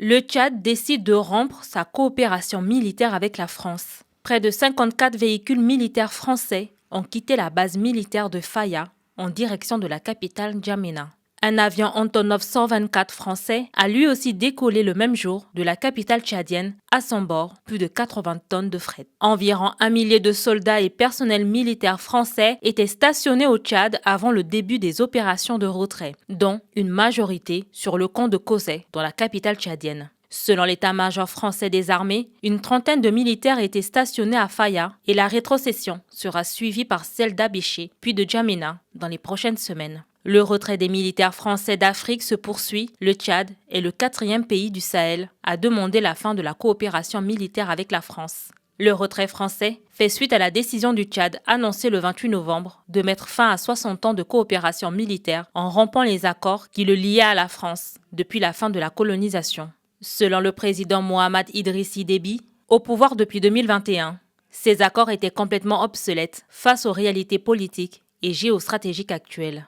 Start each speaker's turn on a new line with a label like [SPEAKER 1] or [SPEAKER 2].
[SPEAKER 1] Le Tchad décide de rompre sa coopération militaire avec la France. Près de 54 véhicules militaires français ont quitté la base militaire de Faya en direction de la capitale N'Djamena. Un avion Antonov 124 français a lui aussi décollé le même jour de la capitale tchadienne, à son bord plus de 80 tonnes de fret. Environ 1 millier de soldats et personnels militaires français étaient stationnés au Tchad avant le début des opérations de retrait, dont une majorité sur le camp de Koseh, dans la capitale tchadienne. Selon l'état-major français des armées, une trentaine de militaires étaient stationnés à Faya et la rétrocession sera suivie par celle d'Abéché puis de N'Djamena dans les prochaines semaines. Le retrait des militaires français d'Afrique se poursuit. Le Tchad est le 4e pays du Sahel à demander la fin de la coopération militaire avec la France. Le retrait français fait suite à la décision du Tchad annoncée le 28 novembre de mettre fin à 60 ans de coopération militaire en rompant les accords qui le liaient à la France depuis la fin de la colonisation. Selon le président Mohamed Idrissi Déby, au pouvoir depuis 2021, ces accords étaient complètement obsolètes face aux réalités politiques et géostratégiques actuelles.